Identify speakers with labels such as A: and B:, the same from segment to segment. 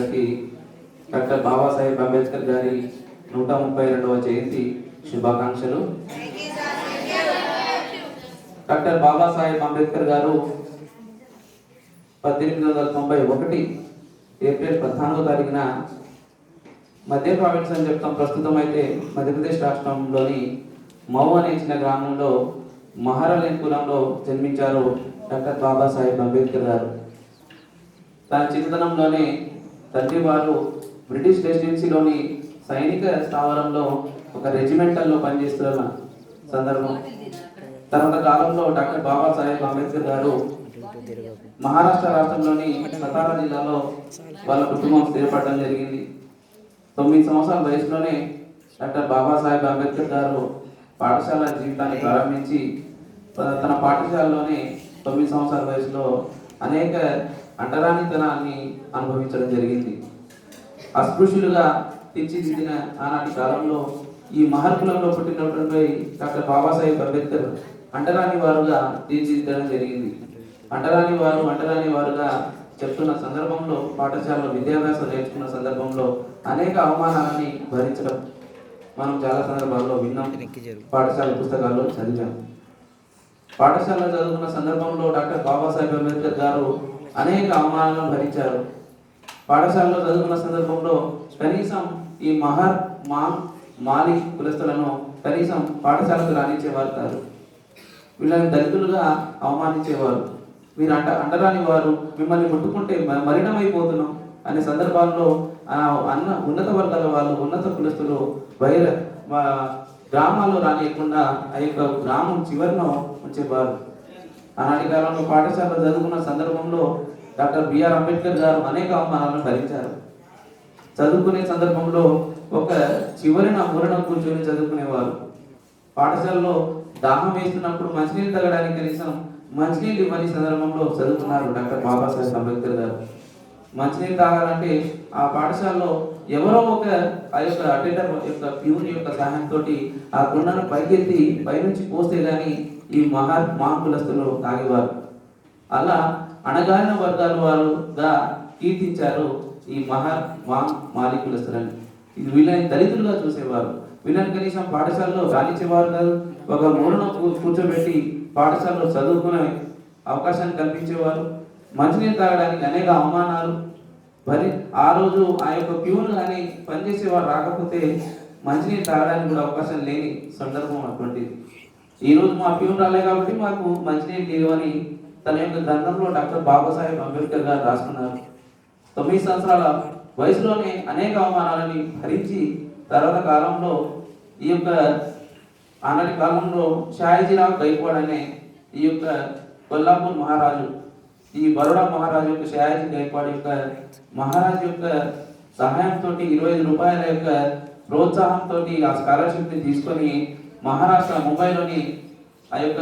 A: అందరికీ డాక్టర్ బాబాసాహెబ్ అంబేద్కర్ గారి 132వ జయంతి శుభాకాంక్షలు. డాక్టర్ బాబాసాహెబ్ అంబేద్కర్ గారు 1891 ఏప్రిల్ 14వ తారీఖున మధ్య ప్రావిన్స్ అని చెప్తాం, ప్రస్తుతం అయితే మధ్యప్రదేశ్ రాష్ట్రంలోని మౌ అనే చిన్న గ్రామంలో మహారాలేన్ కులంలో జన్మించారు డాక్టర్ బాబాసాహెబ్ అంబేద్కర్ గారు. తన చిన్నతనంలోనే తండ్రి వారు బ్రిటిష్ రెసిడెన్సీలోని సైనిక స్థావరంలో ఒక రెజిమెంటల్లో పనిచేస్తున్న సందర్భం. తర్వాత కాలంలో డాక్టర్ బాబాసాహెబ్ అంబేద్కర్ గారు మహారాష్ట్ర రాష్ట్రంలోని సతారా జిల్లాలో వాళ్ళ కుటుంబం స్థిరపడడం జరిగింది. 9 సంవత్సరాల వయసులోనే డాక్టర్ బాబాసాహెబ్ అంబేద్కర్ గారు పాఠశాల జీవితాన్ని ప్రారంభించి తన పాఠశాలలోనే 9 సంవత్సరాల వయసులో అనేక అంటరానితనాన్ని అనుభవించడం జరిగింది. అస్పృశ్యులుగా తీర్చిదిద్దిన ఆనాటి కాలంలో ఈ మహర్కులంలో పుట్టినటువంటి డాక్టర్ బాబాసాహెబ్ అంబేద్కర్ అంటరాని వారుగా తీర్చిదిద్దడం జరిగింది. అంటరాని వారుగా చెప్తున్న సందర్భంలో, పాఠశాలలో విద్యాభ్యాసం నేర్చుకున్న సందర్భంలో అనేక అవమానాలని భరించడం మనం చాలా సందర్భాల్లో విన్నాం, పాఠశాల పుస్తకాల్లో చదివాం. పాఠశాలలో చదువుకున్న సందర్భంలో డాక్టర్ బాబాసాహెబ్ అంబేద్కర్ గారు అనేక అవమానాలను భరించారు. పాఠశాలలో చదువుకున్న సందర్భంలో కనీసం ఈ మాలి కులస్తులను కనీసం పాఠశాలకు రానిచ్చేవారు కాదు. వీళ్ళని దళితులుగా అవమానించేవారు. మీరు అంటరాని వారు, మిమ్మల్ని ముట్టుకుంటే మలినమైపోతున్నాం అనే సందర్భాల్లో ఉన్నత వర్గాల వాళ్ళు, ఉన్నత కులస్తులు గ్రామాల్లో రానియకుండా ఆ యొక్క గ్రామం చివరిలో ఉంచేవారు. ఆనాటి కాలంలో పాఠశాలలో చదువుకున్న సందర్భంలో డాక్టర్ బిఆర్ అంబేద్కర్ గారు అనేక అవమానాలను భరించారు. చదువుకునే సందర్భంలో ఒక చివరిన మూలన కూర్చొని చదువుకునేవారు. పాఠశాలలో దాహం వేస్తున్నప్పుడు మంచినీళ్ళు తాగడానికి కనీసం మంచినీళ్ళు ఇవ్వని సందర్భంలో చదువుకున్నారు డాక్టర్ బాబాసాహెబ్ అంబేద్కర్ గారు. మంచినీళ్ళు తాగాలంటే ఆ పాఠశాలలో ఎవరో ఒక ఆ యొక్క అటెండర్ యొక్క ప్యూన్ యొక్క సహాయంతో ఆ కుండను పైకెత్తి పైనుంచి పోస్తే గాని ఈ మహాకులస్తులు తాగేవారు. అలా అణగారిన వర్గాల వారుగా కీర్తించారు ఈ మాలి కులస్తులని. ఇది వీళ్ళని దళితులుగా చూసేవారు. వీళ్ళని కనీసం పాఠశాలలో రాణించేవారు కాదు. ఒక మూలన కూర్చోబెట్టి పాఠశాలలో చదువుకునే అవకాశాన్ని కల్పించేవారు. మంచినీళ్ళు తాగడానికి అనేక అవమానాలు. మరి ఆ రోజు ఆ యొక్క ప్యూన్ కానీ పనిచేసేవారు రాకపోతే మంచినీళ్ళు తాగడానికి కూడా అవకాశం లేని సందర్భం అటువంటిది. ఈరోజు మా ప్యూన్ రాలే కాబట్టి మాకు మంచినీళ్ళు లేవని తన యొక్క గ్రంథంలో డాక్టర్ బాబాసాహెబ్ అంబేద్కర్ గారు రాసుకున్నారు. 9 సంవత్సరాల వయసులోనే అనేక అవమానాలని భరించి తర్వాత కాలంలో ఈ యొక్క ఆనాటి కాలంలో షాయిజీరావు గైక్వాడ్ అనే ఈ యొక్క కొల్లాపూర్ మహారాజు, ఈ బరోడా మహారాజు యొక్క షాయిజీ గైక్వాడ్ యొక్క మహారాజు యొక్క సహాయంతో 25 రూపాయల యొక్క ప్రోత్సాహంతో ఆ స్కాలర్షిప్ని తీసుకొని మహారాష్ట్ర ముంబైలోని ఆ యొక్క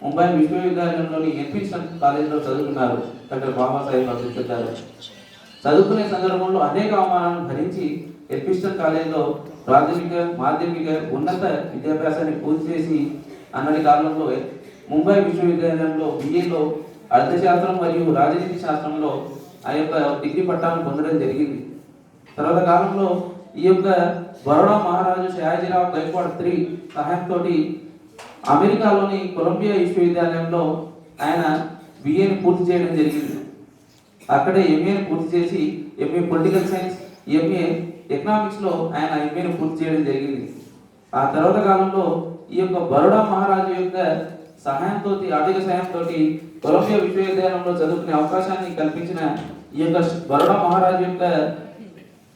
A: ముంబై విశ్వవిద్యాలయంలోని ఎడ్మిషన్ కాలేజీలో చదువుకున్నారు డాక్టర్ బాబాసాహెబ్ అంబేద్కర్ గారు. చదువుకునే సందర్భంలో అనేక అవమానాలను భరించి ఎడ్మిషన్ కాలేజీలో ప్రాథమిక, మాధ్యమిక, ఉన్నత విద్యాభ్యాసాన్ని పూర్తి చేసి అన్నటి కాలంలో ముంబై విశ్వవిద్యాలయంలో బిఏలో అర్థశాస్త్రం మరియు రాజనీతి శాస్త్రంలో ఆ యొక్క డిగ్రీ పట్టాలను పొందడం జరిగింది. తర్వాత కాలంలో ఈ యొక్క బరోడా మహారాజు షాయిజీరావు గైక్వాడ్ III సహాయంతో అమెరికాలోని కొలంబియా విశ్వవిద్యాలయంలో ఆయన బిఏని పూర్తి చేయడం జరిగింది. అక్కడే ఎంఏని పూర్తి చేసి ఎంఏ పొలిటికల్ సైన్స్, ఎంఏ ఎకనామిక్స్లో ఆయన ఎంఏని పూర్తి చేయడం జరిగింది. ఆ తర్వాత కాలంలో ఈ యొక్క బరోడా మహారాజు యొక్క సహాయంతో, ఆర్థిక సహాయంతో కొలంబియా విశ్వవిద్యాలయంలో చదువుకునే అవకాశాన్ని కల్పించిన ఈ యొక్క బరోడా మహారాజు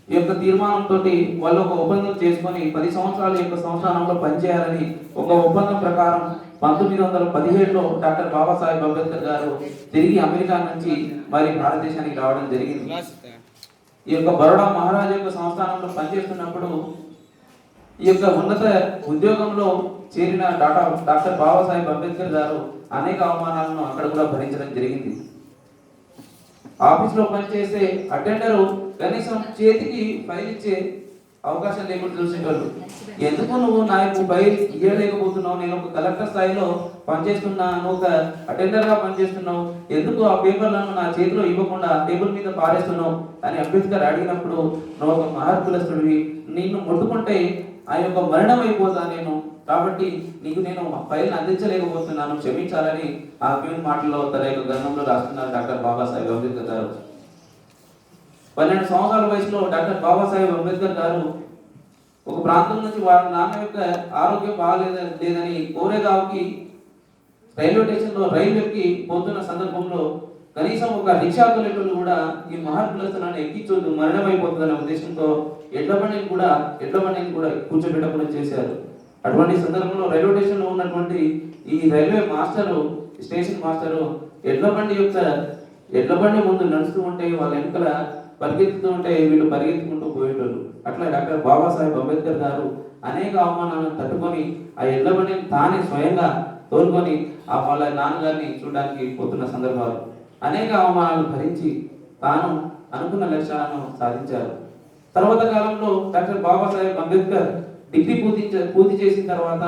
A: యొక్క తీర్మానంతో వాళ్ళు ఒక ఒప్పందం చేసుకొని 10 సంవత్సరాల యొక్క సంస్థానంలో పనిచేయాలని ఒక ఒప్పందం ప్రకారం 1917లో డాక్టర్ బాబాసాహెబ్ అంబేద్కర్ గారు తిరిగి అమెరికా నుంచి మరి భారతదేశానికి రావడం జరిగింది. ఈ యొక్క బరోడా మహారాజు యొక్క సంస్థానంలో పనిచేస్తున్నప్పుడు ఈ యొక్క ఉన్నత ఉద్యోగంలో చేరిన డాక్టర్ బాబాసాహెబ్ అంబేద్కర్ గారు అనేక అవమానాలను అక్కడ కూడా భరించడం జరిగింది. ఆఫీస్లో పనిచేసే అటెండరు కనీసం చేతికి ఫైల్ ఇచ్చే అవకాశం లేకుండా చూసేటోళ్ళు. ఎందుకు నువ్వు నాకు బయట ఇవ్వలేకపోతున్నావు, నేను ఒక కలెక్టర్ స్థాయిలో పనిచేస్తున్నా, నువ్వు ఒక అటెండర్గా పనిచేస్తున్నావు, ఎందుకు ఆ పేపర్లను నా చేతిలో ఇవ్వకుండా టేబుల్ మీద పారేస్తున్నావు అని అంబేద్కర్ అడిగినప్పుడు, నువ్వు ఒక మహాత్ములస్తుడివి, నిన్ను ముట్టుకుంటే ఆ యొక్క మరణం అయిపోతా నేను, కాబట్టి నీకు నేను ఫైల్ని అందించలేకపోతున్నాను, క్షమించాలని ఆ ప్యూన్ మాటల్లో తన యొక్క గ్రంథంలో రాస్తున్నారు డాక్టర్ బాబాసాహెబ్ అంబేద్కర్ గారు. 12 సంవత్సరాల వయసులో డాక్టర్ బాబాసాహెబ్ అంబేద్కర్ గారు ఒక ప్రాంతం నుంచి వారి నాన్న యొక్క ఆరోగ్యం బాగాలేదని కోరేగావ్కి రైల్వే స్టేషన్లో రైలు ఎక్కి పోతున్న సందర్భంలో కనీసం ఒక రిక్షా తొలెటోళ్ళు కూడా ఈ మహాత్ములను ఎక్కించొద్దు, మరణమైపోతుందనే ఉద్దేశంతో ఎడ్ల బండిని కూడా కూర్చోబెట్టకుండా చేశారు. అటువంటి సందర్భంలో రైల్వే స్టేషన్లో ఉన్నటువంటి ఈ రైల్వే మాస్టరు, స్టేషన్ మాస్టరు ఎడ్ల బండి ముందు నడుస్తూ ఉంటే వాళ్ళ వెనుకల పరిగెత్తుతూ ఉంటే వీళ్ళు పరిగెత్తుకుంటూ పోయేటోళ్ళు. అట్లా డాక్టర్ బాబాసాహెబ్ అంబేద్కర్ గారు అనేక అవమానాలను తట్టుకొని ఆ ఎడ్ల బండిని తానే స్వయంగా తోలుకొని ఆ వాళ్ళ నాన్నగారిని చూడడానికి పోతున్న సందర్భాలు, అనేక అవమానాలు భరించి తాను అనుకున్న లక్ష్యాలను సాధించారు. తర్వాత కాలంలో డాక్టర్ బాబాసాహెబ్ అంబేద్కర్ డిగ్రీ పూర్తి చేసిన తర్వాత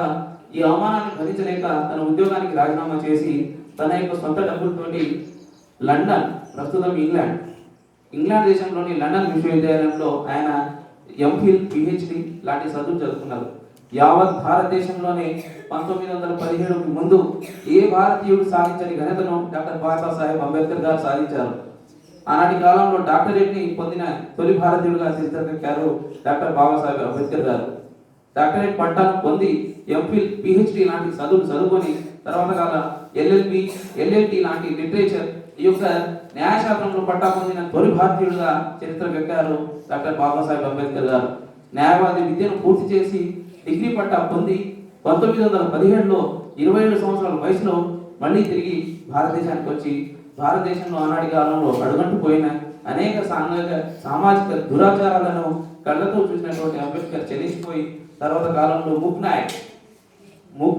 A: ఈ అవమానాన్ని భరించలేక తన ఉద్యోగానికి రాజీనామా చేసి తన యొక్క సొంత డబ్బులతోటి లండన్, ప్రస్తుతం ఇంగ్లాండ్ దేశంలోని లండన్ విశ్వవిద్యాలయంలో ఆయన ఎంఫిల్, పిహెచ్డి లాంటి చదువులు చదువుకున్నారు. యావత్ భారతదేశంలోనే 1917కు ముందు ఏ భారతీయుడు సాధించని ఘనతను డాక్టర్ బాబాసాహెబ్ అంబేద్కర్ గారు సాధించారు. ఆనాటి కాలంలో డాక్టరేట్ని పొందిన తొలి భారతీయుడుగా చరిత్రకెక్కారు డాక్టర్ బాబాసాహెబ్ అంబేద్కర్ గారు. డాక్టరేట్ పట్టాను పొంది ఎంఫిల్, పిహెచ్డి లాంటి చదువులు చదువుకొని తర్వాత కాల ఎల్ఎల్బి లాంటి లిటరేచర్, ఈ యొక్క న్యాయశాస్త్రంలో పట్టా పొందిన తొలి భారతీయుడుగా చరిత్రకెక్కారు డాక్టర్ బాబాసాహెబ్ అంబేద్కర్ గారు. న్యాయవాది విద్యను పూర్తి చేసి డిగ్రీ పట్టా పొంది 1917లో 27 సంవత్సరాల వయసులో మళ్ళీ తిరిగి భారతదేశానికి వచ్చి భారతదేశంలో ఆనాటి కాలంలో అడుగంటుపోయిన అనేక సామాజిక దురాచారాలను కళ్ళతో చూసినటువంటి అంబేద్కర్ చెల్లించిపోయి తర్వాత కాలంలో మూక్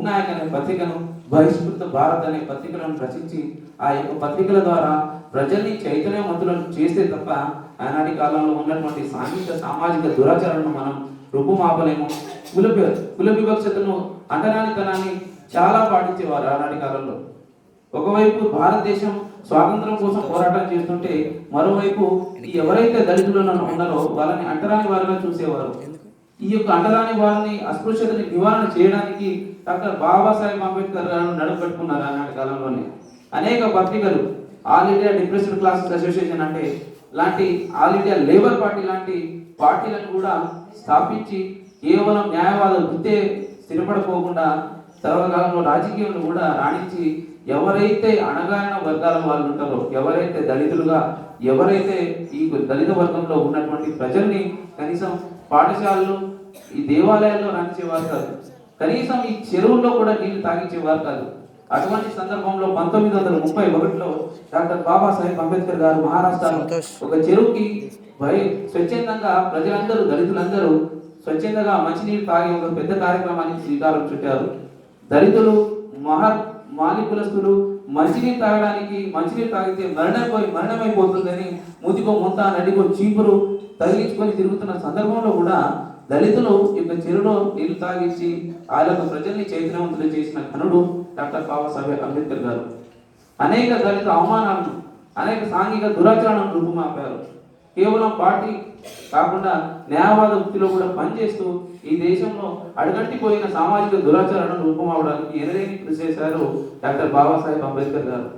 A: నాయక్ అనే పత్రికను, బహిష్కృత భారత్ అనే పత్రికలను రచించి ఆ యొక్క పత్రికల ద్వారా ప్రజల్ని చైతన్యవంతులను చేస్తే తప్ప ఆనాటి కాలంలో ఉన్నటువంటి సామాజిక దురాచారాలను మనం రూపుమాపలేము. కుల వివక్షతను, అంటరానితనాన్ని చాలా పాటించేవారు ఆనాటి కాలంలో. ఒకవైపు భారతదేశం స్వాతంత్రం కోసం పోరాటం చేస్తుంటే మరోవైపు ఎవరైతే దళితులను ఉన్నారో వాళ్ళని అంటరాని వారిగా చూసేవారు. ఈ యొక్క అంటరాని వారిని, అస్పృశ్యతని నివారణ చేయడానికి డాక్టర్ బాబాసాహెబ్ అంబేద్కర్ గారు నడుపెట్టుకున్నారు ఆనాటి కాలంలోనే. అనేక పత్రికలు, all India depressed classes association అంటే లాంటి, ఆల్ ఇండియా లేబర్ పార్టీ లాంటి పార్టీలను కూడా స్థాపించి కేవలం న్యాయవాద వృత్తే స్థిరపడిపోకుండా తర్వాత కాలంలో రాజకీయంలో కూడా రాణించి ఎవరైతే అణగారిన వర్గాల వాళ్ళు ఉంటారో, ఎవరైతే దళితులుగా, ఎవరైతే ఈ దళిత వర్గంలో ఉన్నటువంటి ప్రజల్ని కనీసం పాఠశాలలు, ఈ దేవాలయాల్లో రాణించేవారు కాదు, కనీసం ఈ చెరువుల్లో కూడా నీళ్లు తాగించేవారు కాదు. అటువంటి సందర్భంలో 1931లో డాక్టర్ బాబాసాహెబ్ అంబేద్కర్ గారు మహారాష్ట్రలో ఒక చెరువుకి స్వచ్ఛందంగా ప్రజలందరూ, దళితులందరూ స్వచ్ఛందంగా మంచినీరు తాగే ఒక పెద్ద కార్యక్రమానికి శ్రీకారం చుట్టారు. దళితులు, మాలికులస్తులు మంచినీరు తాగితే మరణమైపోతుందని మూతికో ముంత, నడికో చీపురు తగిలించుకొని తిరుగుతున్న సందర్భంలో కూడా దళితులు యొక్క చెరువులో నీళ్లు తాగించి ఆ యొక్క ప్రజల్ని చైతన్యవంతులు చేసిన ఘనుడు డాక్టర్ బాబాసాహెబ్ అంబేద్కర్ గారు. అనేక దళిత అవమానాలను, అనేక సాంఘిక దురాచరణను రూపుమాపారు. కేవలం పార్టీ కాకుండా న్యాయవాద వృత్తిలో కూడా పనిచేస్తూ ఈ దేశంలో అడుగంటిపోయిన సామాజిక దురాచారాలను రూపమవడానికి ఎనలేని కృషి చేశారు డాక్టర్ బాబాసాహెబ్ అంబేద్కర్ గారు.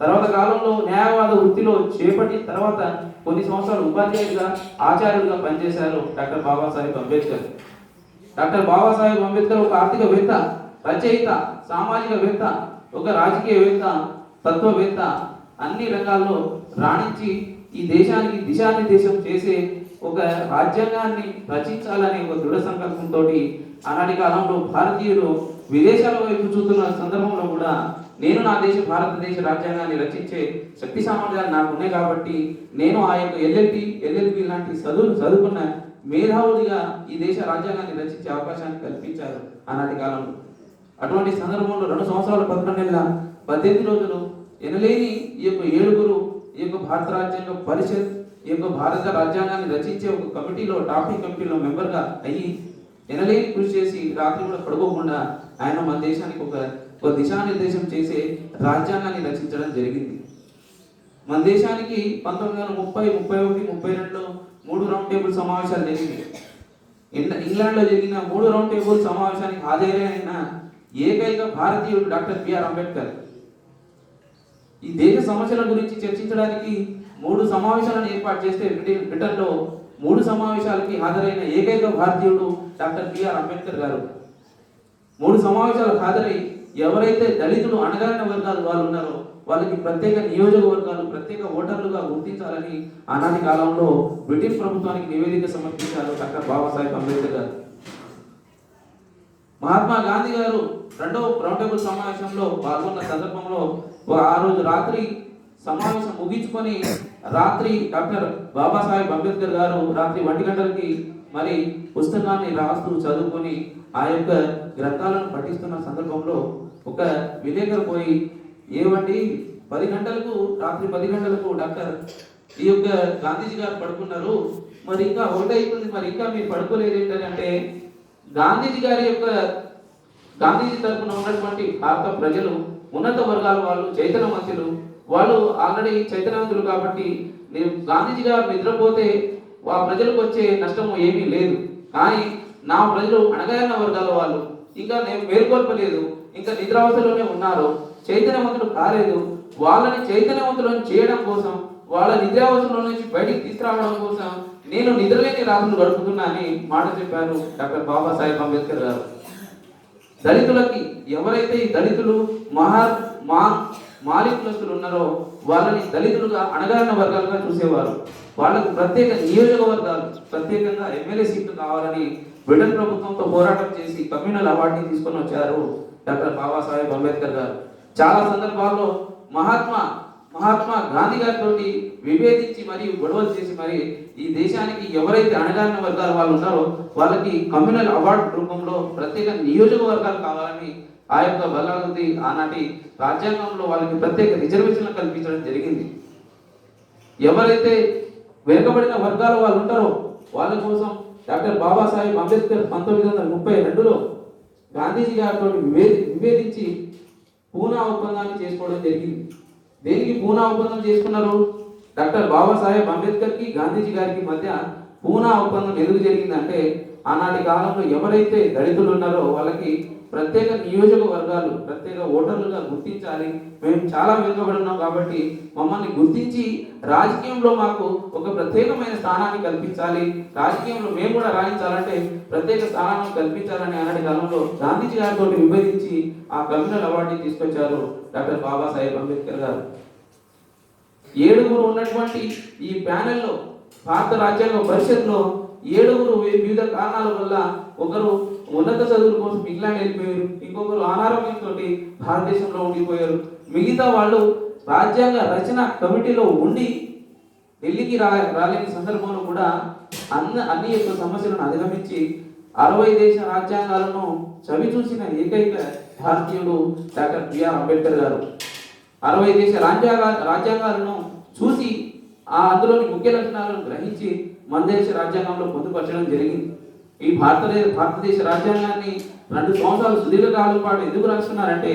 A: తర్వాత కాలంలో న్యాయవాద వృత్తిలో చేపట్టిన తర్వాత కొన్ని సంవత్సరాలు ఉపాధ్యాయుడిగా, ఆచార్యుడిగా పనిచేశారు డాక్టర్ బాబాసాహెబ్ అంబేద్కర్. డాక్టర్ బాబాసాహెబ్ అంబేద్కర్ ఒక ఆర్థికవేత్త, రచయిత, సామాజికవేత్త, ఒక రాజకీయవేత్త, తత్వవేత్త, అన్ని రంగాల్లో రాణించి ఈ దేశానికి దిశానిర్దేశం చేసే ఒక రాజ్యాంగాన్ని రచించాలనే ఒక దృఢ సంకల్పంతో ఆనాటి కాలంలో భారతీయులు విదేశాల వైపు చూస్తున్న సందర్భంలో కూడా నేను నా భారతదేశ రాజ్యాంగాన్ని రచించే శక్తి సామర్థ్యాలు నాకు ఉన్నాయి కాబట్టి నేను ఆ యొక్క ఎల్ఎల్బి లాంటి చదువుకున్న మేధావుడిగా ఈ దేశ రాజ్యాంగాన్ని రచించే అవకాశాన్ని కల్పించారు ఆనాటి కాలంలో. అటువంటి సందర్భంలో 2 సంవత్సరాల 11 నెలల 18 రోజులు ఎనలేని ఈ యొక్క 7గురు ఈ యొక్క భారత రాజ్యాంగ పరిషత్ ఈ యొక్క భారత రాజ్యాంగాన్ని రచించే ఒక కమిటీలో టాపింగ్ కమిటీలో మెంబర్గా అయ్యి ఎనలేని కృషి చేసి రాత్రి కూడా పడుకోకుండా ఆయన మన దేశానికి ఒక దిశానిర్దేశం చేసే రాజ్యాంగాన్ని రచించడం జరిగింది. మన దేశానికి 1930, 31, 32లో 3 రౌండ్ టేబుల్ సమావేశాలు జరిగినాయి. ఇంగ్లాండ్లో జరిగిన 3 రౌండ్ టేబుల్ సమావేశానికి హాజరైన ఏకైక భారతీయుడు డాక్టర్ బిఆర్ అంబేద్కర్. ఈ దేశ సమస్యల గురించి చర్చించడానికి 3 సమావేశాలను ఏర్పాటు చేస్తే బ్రిటన్లో 3 సమావేశాలకి హాజరైన ఏకైక భారతీయుడు డాక్టర్ బిఆర్ అంబేద్కర్ గారు. 3 సమావేశాలకు హాజరై ఎవరైతే దళితులు అణగారిన వర్గాలు వాళ్ళు ఉన్నారో వాళ్ళకి ప్రత్యేక నియోజకవర్గాలు, ప్రత్యేక ఓటర్లుగా గుర్తించాలని ఆనాటి కాలంలో బ్రిటిష్ ప్రభుత్వానికి నివేదిక సమర్పించారు డాక్టర్ బాబాసాహెబ్ అంబేద్కర్ గారు. మహాత్మా గాంధీ గారు 2వ రౌండ్ టేబుల్ సమావేశంలో పాల్గొన్న సందర్భంలో ఆ రోజు రాత్రి సమావేశం ముగించుకొని రాత్రి డాక్టర్ బాబాసాహెబ్ అంబేద్కర్ గారు రాత్రి 1 గంటలకి మరి పుస్తకాన్ని రాస్తూ చదువుకొని ఆ యొక్క గ్రంథాలను పఠిస్తున్న సందర్భంలో ఒక విలేకరు పోయి, ఏమండి 10 గంటలకు రాత్రి 10 గంటలకు డాక్టర్ ఈ యొక్క గాంధీజీ గారు పడుకున్నారు, మరి ఇంకా 1 అవుతుంది, మరి ఇంకా మీరు పడుకోలేదు ఏంటంటే, గాంధీజీ తరఫున ఉన్నటువంటి భారత ప్రజలు ఉన్నత వర్గాల వాళ్ళు, చైతన్యవంతులు, వాళ్ళు ఆల్రెడీ చైతన్యవంతులు కాబట్టి నేను గాంధీజీ గారు నిద్రపోతే ఆ ప్రజలకు వచ్చే నష్టము ఏమీ లేదు. కానీ నా ప్రజలు అణగారిన వర్గాల వాళ్ళు ఇంకా నేను మేల్కొల్పలేదు, ఇంకా నిద్రావస్థలోనే ఉన్నారు, చైతన్యవంతులు కాలేదు. వాళ్ళని చైతన్యవంతులను చేయడం కోసం, వాళ్ళ నిద్రావస్థలో నుంచి బయటికి తీసుకురావడం కోసం నేను నిద్రలేని రాత్రులు గడుపుతున్నా అని మాట చెప్పారు డాక్టర్ బాబాసాహెబ్ అంబేద్కర్ గారు. దళితులకి ఎవరైతే ఈ దళితులు మాలికులస్తులు ఉన్నారో వాళ్ళని దళితులుగా అణగారిన వర్గాలుగా చూసేవారు. వాళ్ళకు ప్రత్యేక నియోజకవర్గాలు, ప్రత్యేకంగా ఎమ్మెల్యే సీట్లు కావాలని బ్రిటన్ ప్రభుత్వంతో పోరాటం చేసి కమ్యూనల్ అవార్డుని తీసుకొని వచ్చారు డాక్టర్ బాబాసాహెబ్ అంబేద్కర్ గారు. చాలా సందర్భాల్లో మహాత్మా గాంధీ గారితో విభేదించి మరియు గొడవలు చేసి మరి ఈ దేశానికి ఎవరైతే అణగారిన వర్గాల వాళ్ళు ఉన్నారో వాళ్ళకి కమ్యూనల్ అవార్డు రూపంలో ప్రత్యేక నియోజకవర్గాలు కావాలని ఆ యొక్క బలాలది ఆనాటి రాజ్యాంగంలో వాళ్ళకి ప్రత్యేక రిజర్వేషన్లు కల్పించడం జరిగింది. ఎవరైతే వెనుకబడిన వర్గాల వాళ్ళు ఉంటారో వాళ్ళ కోసం డాక్టర్ బాబాసాహెబ్ అంబేద్కర్ 1932లో గాంధీజీ గారితో విభేదించి పూనా ఒప్పందాన్ని చేసుకోవడం జరిగింది. దేనికి పూనా ఒప్పందం చేసుకున్నారు? డాక్టర్ బాబాసాహెబ్ అంబేద్కర్కి గాంధీజీ గారికి మధ్య పూనా ఒప్పందం ఎందుకు జరిగిందంటే, ఆనాటి కాలంలో ఎవరైతే దళితులు ఉన్నారో వాళ్ళకి ప్రత్యేక నియోజకవర్గాలు, ప్రత్యేక ఓటర్లుగా గుర్తించాలి, మేము చాలా వెనుకబడి ఉన్నాం కాబట్టి మమ్మల్ని గుర్తించి రాజకీయంలో మాకు ఒక ప్రత్యేకమైన స్థానాన్ని కల్పించాలి, రాజకీయంలో మేము కూడా రాణించాలంటే ప్రత్యేక స్థానాన్ని కల్పించాలని ఆనాటి కాలంలో గాంధీజీ గారితో విభేదించి ఆ కమ్యూనల్ అవార్డుని తీసుకొచ్చారు డాక్టర్ బాబాసాహెబ్ అంబేద్కర్ గారు. 7 ఉన్నటువంటి ఈ ప్యానెల్లో భారత రాజ్యాంగ పరిషత్లో 7 వివిధ కారణాల వల్ల ఒకరు ఉన్నత చదువుల కోసం ఇంగ్లాండ్ వెళ్ళిపోయారు, ఇంకొకరు అనారోగ్యంతో భారతదేశంలో ఉండిపోయారు. మిగతా వాళ్ళు రాజ్యాంగ రచన కమిటీలో ఉండి ఢిల్లీకి రాలేని సందర్భంలో కూడా అన్ని యొక్క సమస్యలను అధిగమించి 60 దేశ రాజ్యాంగాలను చవి చూసిన ఏకైక భారతీయుడు డాక్టర్ బిఆర్ అంబేద్కర్ గారు. 60 దేశ రాజ్యాంగాలను చూసి అందులోని ముఖ్య లక్షణాలను గ్రహించి మన దేశ రాజ్యాంగంలో పొందుపరచడం జరిగింది. ఈ భారతదేశ రాజ్యాంగాన్ని 2 సంవత్సరాలు సుదీర్ఘకాలం పాటు ఎందుకు రాస్తున్నారంటే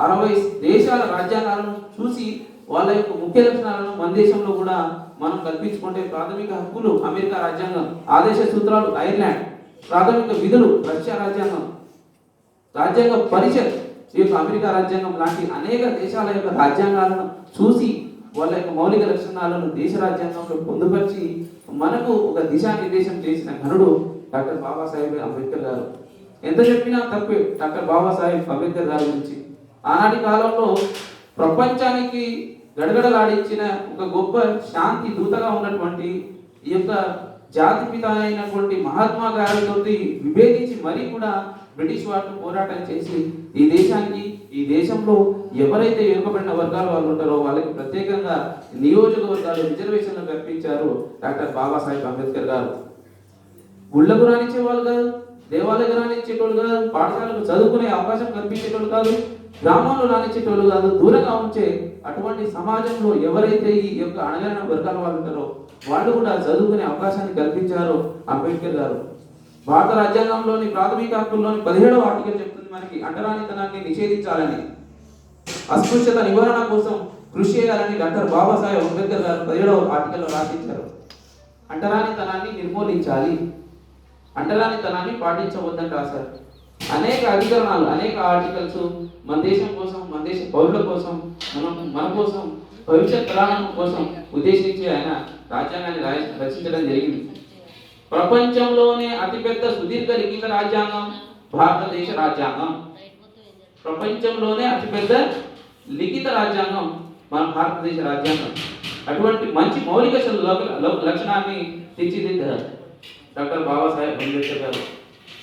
A: 60 దేశాల రాజ్యాంగాలను చూసి వాళ్ళ యొక్క ముఖ్య లక్షణాలను మన దేశంలో కూడా మనం కల్పించుకుంటే, ప్రాథమిక హక్కులు అమెరికా రాజ్యాంగం, ఆదేశ సూత్రాలు ఐర్లాండ్, ప్రాథమిక విధులు రష్యా రాజ్యాంగం, రాజ్యాంగ పరిషత్ ఈ యొక్క అమెరికా రాజ్యాంగం లాంటి అనేక దేశాల యొక్క రాజ్యాంగాలను చూసి వాళ్ళ యొక్క మౌలిక లక్షణాలను దేశ రాజ్యాంగంలో పొందుపరిచి మనకు ఒక దిశానిర్దేశం చేసిన ఘనుడు డాక్టర్ బాబాసాహెబ్ అంబేద్కర్ గారు. ఎంత చెప్పినా తప్పే డాక్టర్ బాబాసాహెబ్ అంబేద్కర్ గారి గురించి. ఆనాటి కాలంలో ప్రపంచానికి గడగడలాడించిన ఒక గొప్ప శాంతి దూతగా ఉన్నటువంటి ఈ యొక్క జాతిపిత అయినటువంటి మహాత్మా గారితో విభేదించి మరీ కూడా బ్రిటిష్ వారితో పోరాటం చేసి ఈ దేశంలో ఎవరైతే వెనుకబడిన వర్గాల వాళ్ళు ఉంటారో వాళ్ళకి ప్రత్యేకంగా నియోజకవర్గాలు రిజర్వేషన్లు కల్పించారు డాక్టర్ బాబాసాహెబ్ అంబేద్కర్ గారు. గుళ్ళకు రానిచ్చేవాళ్ళు కాదు, దేవాలయాలకు రానిచ్చేటోళ్ళు కాదు, పాఠశాలకు చదువుకునే అవకాశం కల్పించేటోళ్ళు కాదు, గ్రామంలో రానిచ్చేటోళ్ళు కాదు, దూరంగా ఉంచే అటువంటి సమాజంలో ఎవరైతే ఈ యొక్క అణగారిన వర్గాల వాళ్ళు ఉంటారో వాళ్ళు కూడా చదువుకునే అవకాశాన్ని కల్పించారు అంబేద్కర్ గారు. భారత రాజ్యాంగంలోని ప్రాథమిక హక్కుల్లోని 17వ ఆర్టికల్ చెప్తుంది మనకి అంటరానితనాన్ని నిషేధించాలని, అస్పృశ్యత నివారణ కోసం కృషి చేయాలని డాక్టర్ బాబాసాహెబ్ అంబేద్కర్ గారు 17వ ఆర్టికల్లో రాసించారు. అంటరానితనాన్ని నిర్మూలించాలి, అంటరానితనాన్ని పాటించవద్దని రాశారు. అనేక అధికరణాలు, అనేక ఆర్టికల్స్ మన దేశం కోసం, మన దేశ పౌరుల కోసం, మన కోసం, భవిష్యత్ తరాల కోసం ఉద్దేశించి ఆయన రాజ్యాంగాన్ని రచించడం జరిగింది. ప్రపంచంలోనే అతిపెద్ద సుదీర్ఘ లిఖిత రాజ్యాంగం భారతదేశ రాజ్యాంగం. ప్రపంచంలోనే అతిపెద్ద లిఖిత రాజ్యాంగం మన భారతదేశ రాజ్యాంగం. అటువంటి మంచి మౌలిక లక్షణాన్ని తీర్చిదిద్దారు డాక్టర్ బాబాసాహెబ్ అంబేద్కర్ గారు.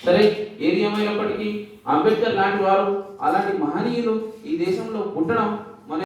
A: సరే, ఏది ఏమైనప్పటికీ అంబేద్కర్ లాంటి వారు, అలాంటి మహనీయులు ఈ దేశంలో పుట్టడం